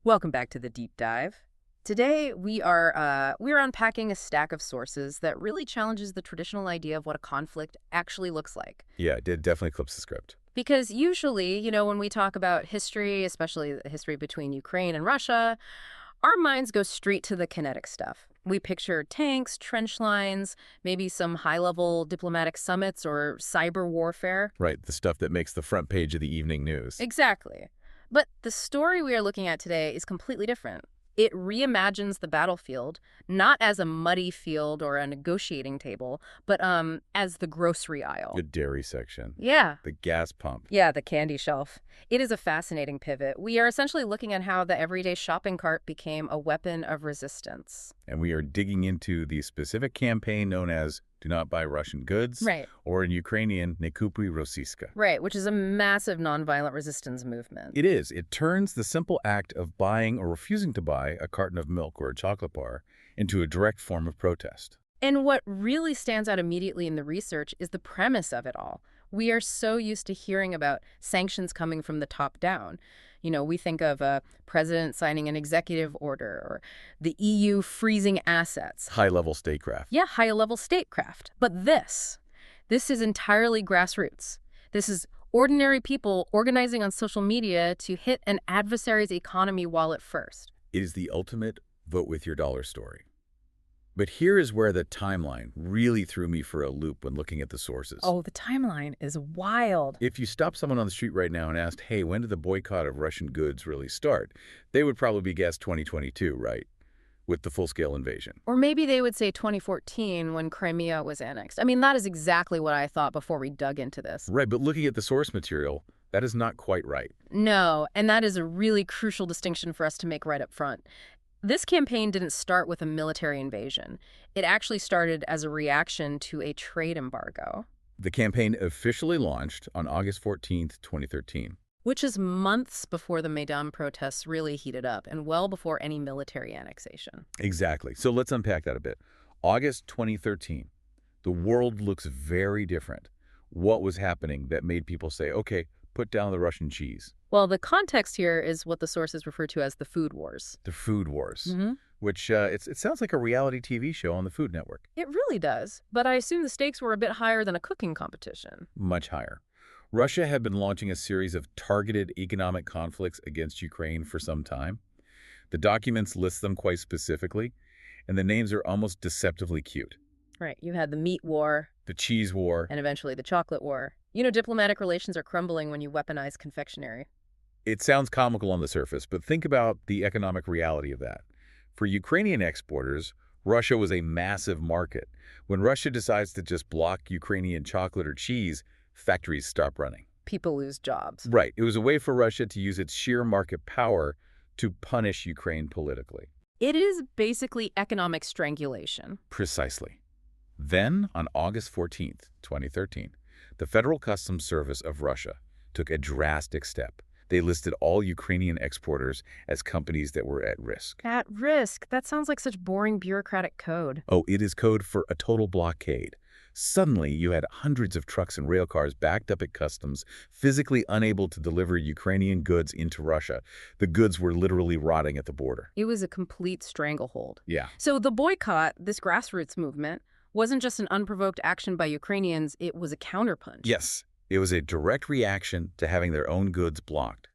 Welcome back to the deep dive. Today we're unpacking a stack of sources that really challenges the traditional idea of what a conflict actually looks like. Yeah, it did definitely clips the script. Because usually, when we talk about history, especially the history between Ukraine and Russia, our minds go straight to the kinetic stuff. We picture tanks, trench lines, maybe some high-level diplomatic summits or cyber warfare. Right, the stuff that makes the front page of the evening news. Exactly. But the story we are looking at today is completely different. It reimagines the battlefield, not as a muddy field or a negotiating table, but as the grocery aisle. The dairy section. Yeah. The gas pump. Yeah, the candy shelf. It is a fascinating pivot. We are essentially looking at how the everyday shopping cart became a weapon of resistance. And we are digging into the specific campaign known as Do Not Buy Russian Goods. Right. Or in Ukrainian, ne kupui rosiiske. Right, which is a massive nonviolent resistance movement. It is. It turns the simple act of buying or refusing to buy a carton of milk or a chocolate bar into a direct form of protest. And what really stands out immediately in the research is the premise of it all. We are so used to hearing about sanctions coming from the top down. We think of a president signing an executive order or the EU freezing assets. High-level statecraft. Yeah, high-level statecraft. But this is entirely grassroots. This is ordinary people organizing on social media to hit an adversary's economy wallet first. It is the ultimate vote with your dollar story. But here is where the timeline really threw me for a loop when looking at the sources. Oh, the timeline is wild. If you stopped someone on the street right now and asked, hey, when did the boycott of Russian goods really start? They would probably guess 2022, right? With the full-scale invasion. Or maybe they would say 2014 when Crimea was annexed. I mean, that is exactly what I thought before we dug into this. Right, but looking at the source material, that is not quite right. No, and that is a really crucial distinction for us to make right up front. This campaign didn't start with a military invasion. It actually started as a reaction to a trade embargo. The campaign officially launched on August 14th, 2013. Which is months before the Maidan protests really heated up and well before any military annexation. Exactly. So let's unpack that a bit. August 2013. The world looks very different. What was happening that made people say, okay, put down the Russian cheese? Well, the context here is what the sources refer to as the food wars. The food wars, Mm-hmm. which it sounds like a reality TV show on the Food Network. It really does, but I assume the stakes were a bit higher than a cooking competition. Much higher. Russia had been launching a series of targeted economic conflicts against Ukraine for some time. The documents list them quite specifically, and the names are almost deceptively cute. Right, you had the meat war. The cheese war. And eventually the chocolate war. Diplomatic relations are crumbling when you weaponize confectionery. It sounds comical on the surface, but think about the economic reality of that. For Ukrainian exporters, Russia was a massive market. When Russia decides to just block Ukrainian chocolate or cheese, factories stop running. People lose jobs. Right. It was a way for Russia to use its sheer market power to punish Ukraine politically. It is basically economic strangulation. Precisely. Then, on August 14th, 2013, the Federal Customs Service of Russia took a drastic step. They listed all Ukrainian exporters as companies that were at risk. At risk? That sounds like such boring bureaucratic code. Oh, it is code for a total blockade. Suddenly, you had hundreds of trucks and rail cars backed up at customs, physically unable to deliver Ukrainian goods into Russia. The goods were literally rotting at the border. It was a complete stranglehold. Yeah. So the boycott, this grassroots movement, wasn't just an unprovoked action by Ukrainians, it was a counterpunch. Yes. It was a direct reaction to having their own goods blocked.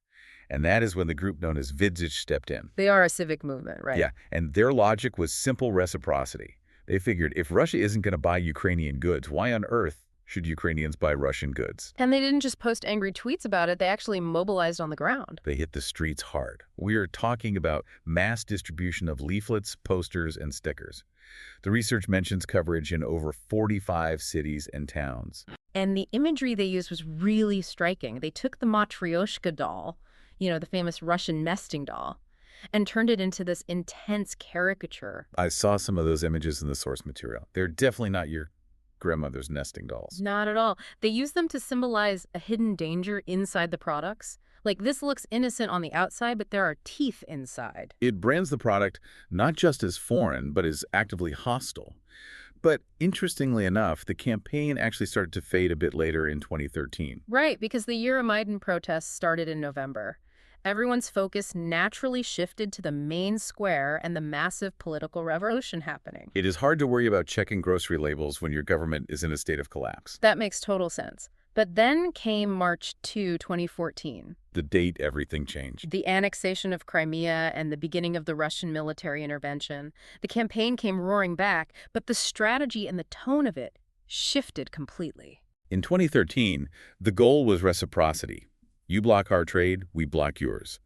And that is when the group known as Vidsich stepped in. They are a civic movement, right? Yeah, and their logic was simple reciprocity. They figured if Russia isn't going to buy Ukrainian goods, why on earth should Ukrainians buy Russian goods? And they didn't just post angry tweets about it, they actually mobilized on the ground. They hit the streets hard. We are talking about mass distribution of leaflets, posters, and stickers. The research mentions coverage in over 45 cities and towns. And the imagery they used was really striking. They took the Matryoshka doll, the famous Russian nesting doll, and turned it into this intense caricature. I saw some of those images in the source material. They're definitely not your grandmother's nesting dolls. Not at all. They used them to symbolize a hidden danger inside the products. Like, this looks innocent on the outside, but there are teeth inside. It brands the product not just as foreign, but as actively hostile. But interestingly enough, the campaign actually started to fade a bit later in 2013. Right, because the Euromaidan protests started in November. Everyone's focus naturally shifted to the main square and the massive political revolution happening. It is hard to worry about checking grocery labels when your government is in a state of collapse. That makes total sense. But then came March 2, 2014. The date everything changed. The annexation of Crimea and the beginning of the Russian military intervention. The campaign came roaring back, but the strategy and the tone of it shifted completely. In 2013, the goal was reciprocity. You block our trade, we block yours.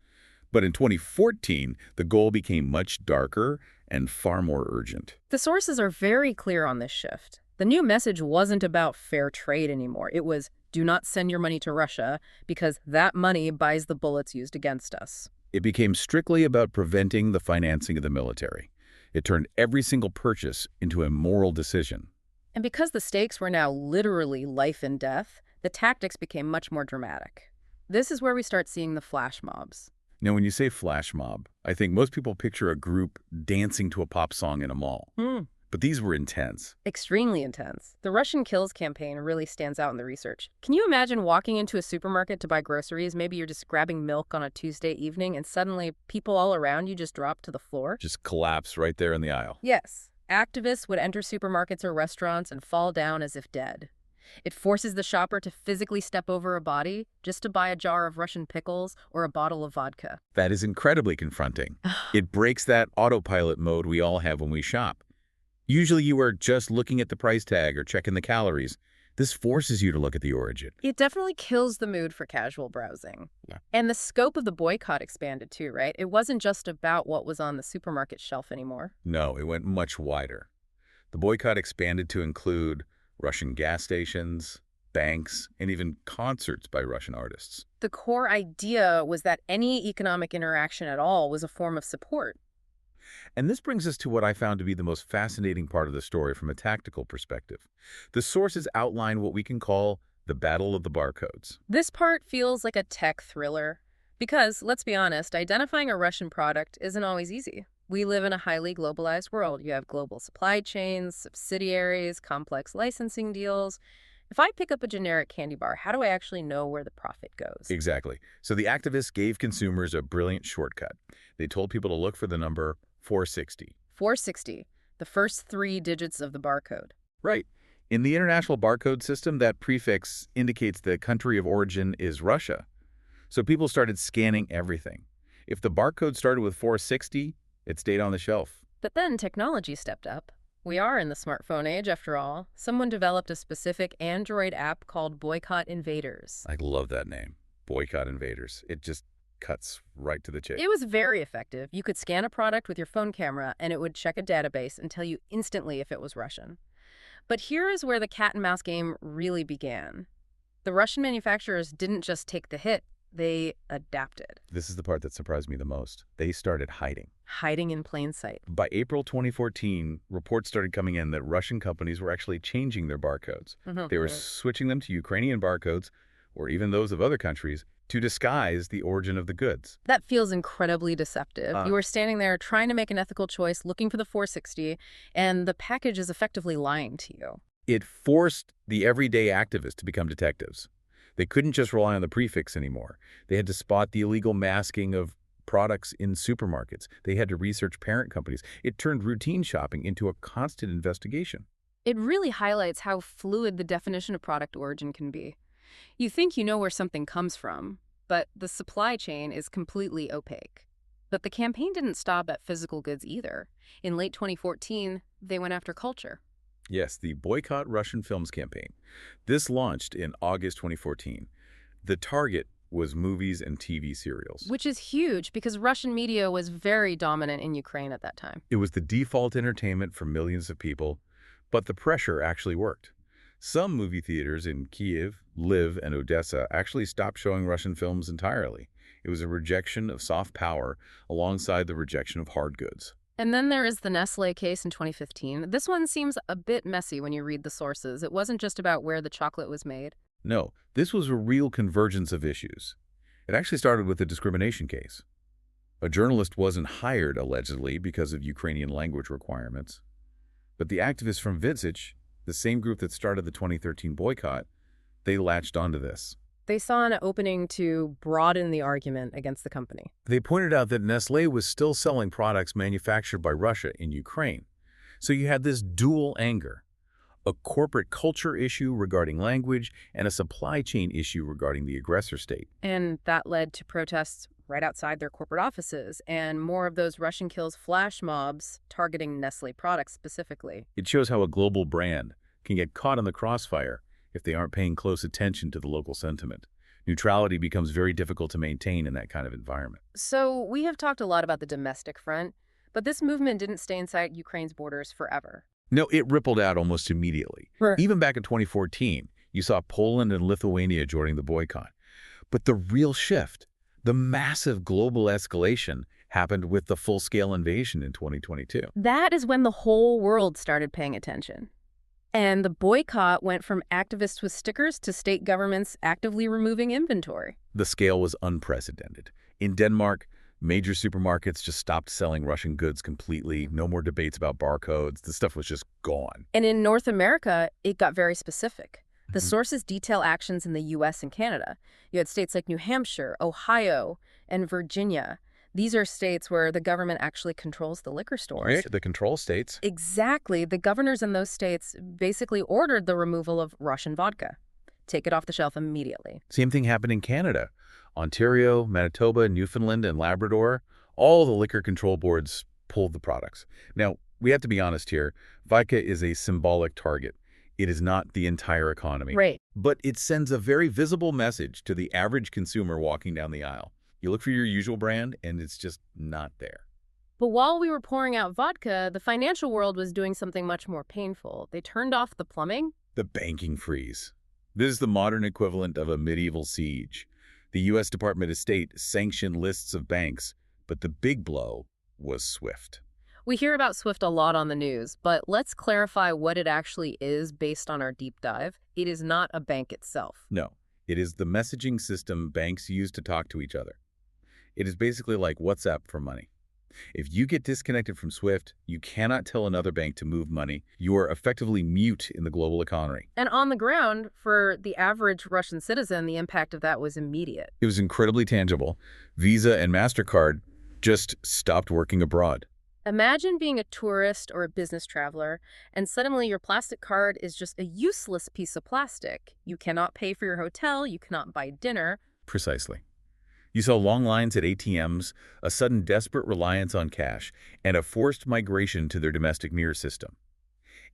But in 2014, the goal became much darker and far more urgent. The sources are very clear on this shift. The new message wasn't about fair trade anymore. It was, do not send your money to Russia because that money buys the bullets used against us. It became strictly about preventing the financing of the military. It turned every single purchase into a moral decision. And because the stakes were now literally life and death, the tactics became much more dramatic. This is where we start seeing the flash mobs. Now, when you say flash mob, I think most people picture a group dancing to a pop song in a mall. But these were intense. Extremely intense. The Russian Kills campaign really stands out in the research. Can you imagine walking into a supermarket to buy groceries? Maybe you're just grabbing milk on a Tuesday evening and suddenly people all around you just drop to the floor? Just collapse right there in the aisle. Yes. Activists would enter supermarkets or restaurants and fall down as if dead. It forces the shopper to physically step over a body just to buy a jar of Russian pickles or a bottle of vodka. That is incredibly confronting. It breaks that autopilot mode we all have when we shop. Usually you are just looking at the price tag or checking the calories. This forces you to look at the origin. It definitely kills the mood for casual browsing. Yeah. And the scope of the boycott expanded too, right? It wasn't just about what was on the supermarket shelf anymore. No, it went much wider. The boycott expanded to include Russian gas stations, banks, and even concerts by Russian artists. The core idea was that any economic interaction at all was a form of support. And this brings us to what I found to be the most fascinating part of the story from a tactical perspective. The sources outline what we can call the Battle of the Barcodes. This part feels like a tech thriller. Because, let's be honest, identifying a Russian product isn't always easy. We live in a highly globalized world. You have global supply chains, subsidiaries, complex licensing deals. If I pick up a generic candy bar, how do I actually know where the profit goes? Exactly. So the activists gave consumers a brilliant shortcut. They told people to look for the number 460. 460, the first 3 digits of the barcode. Right. In the international barcode system, that prefix indicates the country of origin is Russia. So people started scanning everything. If the barcode started with 460, it stayed on the shelf. But then technology stepped up. We are in the smartphone age, after all. Someone developed a specific Android app called Boycott Invaders. I love that name, Boycott Invaders. It just cuts right to the chase. It was very effective. You could scan a product with your phone camera, and it would check a database and tell you instantly if it was Russian. But here is where the cat-and-mouse game really began. The Russian manufacturers didn't just take the hit, they adapted. This is the part that surprised me the most. They started hiding. Hiding in plain sight. By April 2014, reports started coming in that Russian companies were actually changing their barcodes. They were switching them to Ukrainian barcodes, or even those of other countries, to disguise the origin of the goods. That feels incredibly deceptive. You were standing there trying to make an ethical choice, looking for the 460, and the package is effectively lying to you. It forced the everyday activists to become detectives. They couldn't just rely on the prefix anymore. They had to spot the illegal masking of products in supermarkets. They had to research parent companies. It turned routine shopping into a constant investigation. It really highlights how fluid the definition of product origin can be. You think you know where something comes from, but the supply chain is completely opaque. But the campaign didn't stop at physical goods either. In late 2014, they went after culture. Yes, the Boycott Russian Films campaign. This launched in August 2014. The target was movies and TV serials. Which is huge because Russian media was very dominant in Ukraine at that time. It was the default entertainment for millions of people, but the pressure actually worked. Some movie theaters in Kyiv, Lviv, and Odessa actually stopped showing Russian films entirely. It was a rejection of soft power alongside the rejection of hard goods. And then there is the Nestlé case in 2015. This one seems a bit messy when you read the sources. It wasn't just about where the chocolate was made. No, this was a real convergence of issues. It actually started with a discrimination case. A journalist wasn't hired, allegedly, because of Ukrainian language requirements. But the activists from Vidsich, the same group that started the 2013 boycott, they latched onto this. They saw an opening to broaden the argument against the company. They pointed out that Nestlé was still selling products manufactured by Russia in Ukraine. So you had this dual anger, a corporate culture issue regarding language and a supply chain issue regarding the aggressor state. And that led to protests right outside their corporate offices and more of those Russian kills flash mobs targeting Nestle products specifically. It shows how a global brand can get caught in the crossfire if they aren't paying close attention to the local sentiment. Neutrality becomes very difficult to maintain in that kind of environment. So we have talked a lot about the domestic front, but this movement didn't stay inside Ukraine's borders forever. No, it rippled out almost immediately. Sure. Even back in 2014, you saw Poland and Lithuania joining the boycott. But the real shift, the massive global escalation, happened with the full-scale invasion in 2022. That is when the whole world started paying attention. And the boycott went from activists with stickers to state governments actively removing inventory. The scale was unprecedented. In Denmark, major supermarkets just stopped selling Russian goods completely. No more debates about barcodes. The stuff was just gone. And in North America, it got very specific. The sources detail actions in the U.S. and Canada. You had states like New Hampshire, Ohio, and Virginia. These are states where the government actually controls the liquor stores. Right, the control states. Exactly. The governors in those states basically ordered the removal of Russian vodka. Take it off the shelf immediately. Same thing happened in Canada. Ontario, Manitoba, Newfoundland, and Labrador, all the liquor control boards pulled the products. Now, we have to be honest here. Vodka is a symbolic target. It is not the entire economy. Right. But it sends a very visible message to the average consumer walking down the aisle. You look for your usual brand, and it's just not there. But while we were pouring out vodka, the financial world was doing something much more painful. They turned off the plumbing. The banking freeze. This is the modern equivalent of a medieval siege. The U.S. Department of State sanctioned lists of banks, but the big blow was SWIFT. We hear about SWIFT a lot on the news, but let's clarify what it actually is based on our deep dive. It is not a bank itself. No, it is the messaging system banks use to talk to each other. It is basically like WhatsApp for money. If you get disconnected from SWIFT, you cannot tell another bank to move money. You are effectively mute in the global economy. And on the ground, for the average Russian citizen, the impact of that was immediate. It was incredibly tangible. Visa and MasterCard just stopped working abroad. Imagine being a tourist or a business traveler, and suddenly your plastic card is just a useless piece of plastic. You cannot pay for your hotel, you cannot buy dinner. Precisely. You saw long lines at ATMs, a sudden desperate reliance on cash, and a forced migration to their domestic mirror system.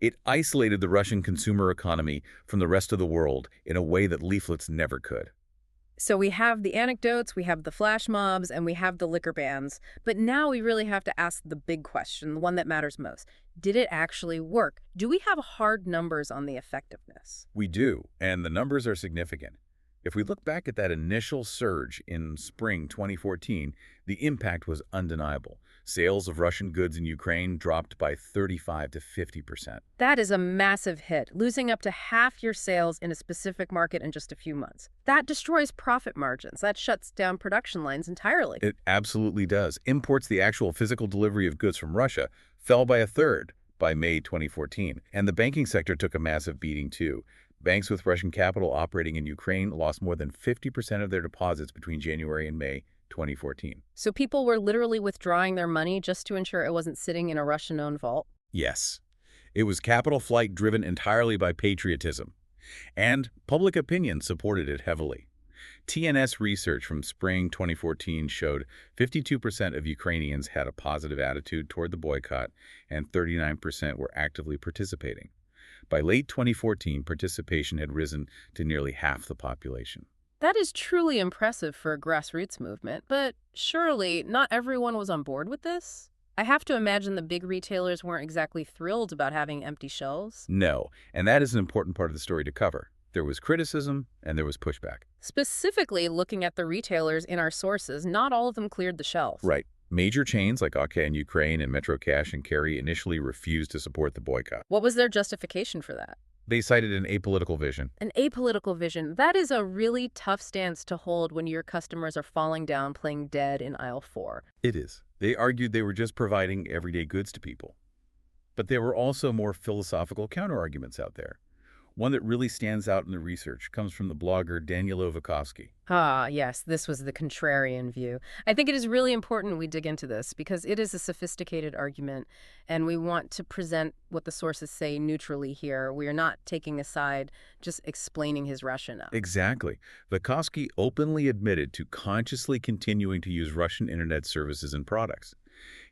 It isolated the Russian consumer economy from the rest of the world in a way that leaflets never could. So we have the anecdotes, we have the flash mobs, and we have the liquor bans. But now we really have to ask the big question, the one that matters most. Did it actually work? Do we have hard numbers on the effectiveness? We do, and the numbers are significant. If we look back at that initial surge in spring 2014, the impact was undeniable. Sales of Russian goods in Ukraine dropped by 35 to 50%. That is a massive hit, losing up to half your sales in a specific market in just a few months. That destroys profit margins. That shuts down production lines entirely. It absolutely does. Imports, the actual physical delivery of goods from Russia, fell by a third by May 2014. And the banking sector took a massive beating too. Banks with Russian capital operating in Ukraine lost more than 50% of their deposits between January and May 2014. So people were literally withdrawing their money just to ensure it wasn't sitting in a Russian-owned vault? Yes. It was capital flight driven entirely by patriotism. And public opinion supported it heavily. TNS research from spring 2014 showed 52% of Ukrainians had a positive attitude toward the boycott, and 39% were actively participating. By late 2014, participation had risen to nearly half the population. That is truly impressive for a grassroots movement, but surely not everyone was on board with this? I have to imagine the big retailers weren't exactly thrilled about having empty shelves. No, and that is an important part of the story to cover. There was criticism and there was pushback. Specifically, looking at the retailers in our sources, not all of them cleared the shelves. Right. Major chains like OK in Ukraine and Metro Cash and Carry initially refused to support the boycott. What was their justification for that? They cited an apolitical vision. An apolitical vision. That is a really tough stance to hold when your customers are falling down playing dead in aisle 4. It is. They argued they were just providing everyday goods to people. But there were also more philosophical counterarguments out there. One that really stands out in the research comes from the blogger Daniel Vidsich. Ah, yes, this was the contrarian view. I think it is really important we dig into this because it is a sophisticated argument, and we want to present what the sources say neutrally here. We are not taking a side, just explaining his rationale. Exactly. Vidsich openly admitted to consciously continuing to use Russian internet services and products.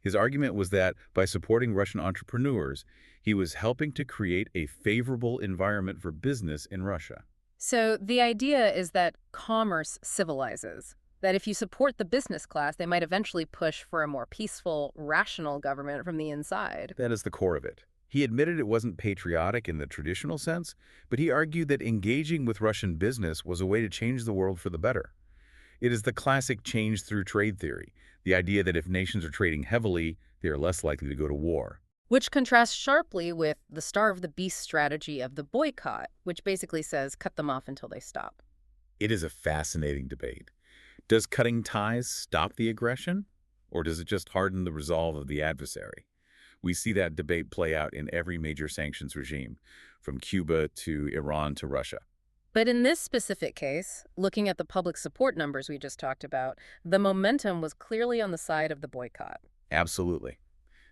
His argument was that by supporting Russian entrepreneurs, he was helping to create a favorable environment for business in Russia. So the idea is that commerce civilizes, that if you support the business class, they might eventually push for a more peaceful, rational government from the inside. That is the core of it. He admitted it wasn't patriotic in the traditional sense, but he argued that engaging with Russian business was a way to change the world for the better. It is the classic change through trade theory, the idea that if nations are trading heavily, they are less likely to go to war. Which contrasts sharply with the starve the beast strategy of the boycott, which basically says cut them off until they stop. It is a fascinating debate. Does cutting ties stop the aggression, or does it just harden the resolve of the adversary? We see that debate play out in every major sanctions regime, from Cuba to Iran to Russia. But in this specific case, looking at the public support numbers we just talked about, the momentum was clearly on the side of the boycott. Absolutely.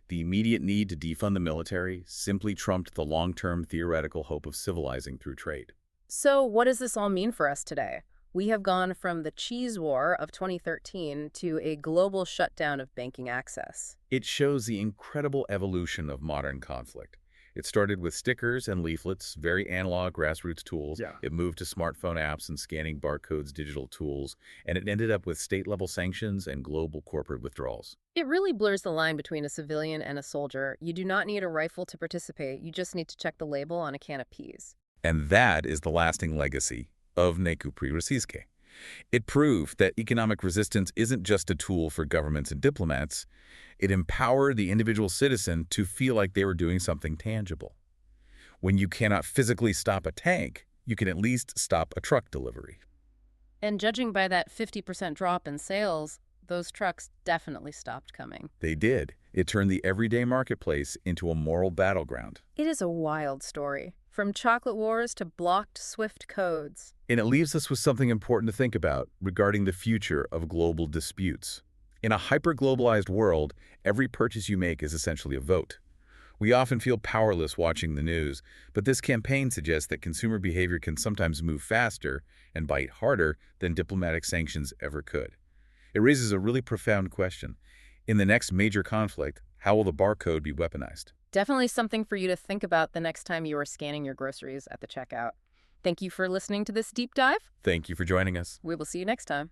The immediate need to defund the military simply trumped the long-term theoretical hope of civilizing through trade. So what does this all mean for us today? We have gone from the cheese war of 2013 to a global shutdown of banking access. It shows the incredible evolution of modern conflict. It started with stickers and leaflets, very analog grassroots tools. Yeah. It moved to smartphone apps and scanning barcodes, digital tools, and it ended up with state-level sanctions and global corporate withdrawals. It really blurs the line between a civilian and a soldier. You do not need a rifle to participate. You just need to check the label on a can of peas. And that is the lasting legacy of kupui rosiiske. It proved that economic resistance isn't just a tool for governments and diplomats. It empowered the individual citizen to feel like they were doing something tangible. When you cannot physically stop a tank, you can at least stop a truck delivery. And judging by that 50% drop in sales, those trucks definitely stopped coming. They did. It turned the everyday marketplace into a moral battleground. It is a wild story, from chocolate wars to blocked SWIFT codes. And it leaves us with something important to think about regarding the future of global disputes. In a hyper-globalized world, every purchase you make is essentially a vote. We often feel powerless watching the news, but this campaign suggests that consumer behavior can sometimes move faster and bite harder than diplomatic sanctions ever could. It raises a really profound question. In the next major conflict, how will the barcode be weaponized? Definitely something for you to think about the next time you are scanning your groceries at the checkout. Thank you for listening to this deep dive. Thank you for joining us. We will see you next time.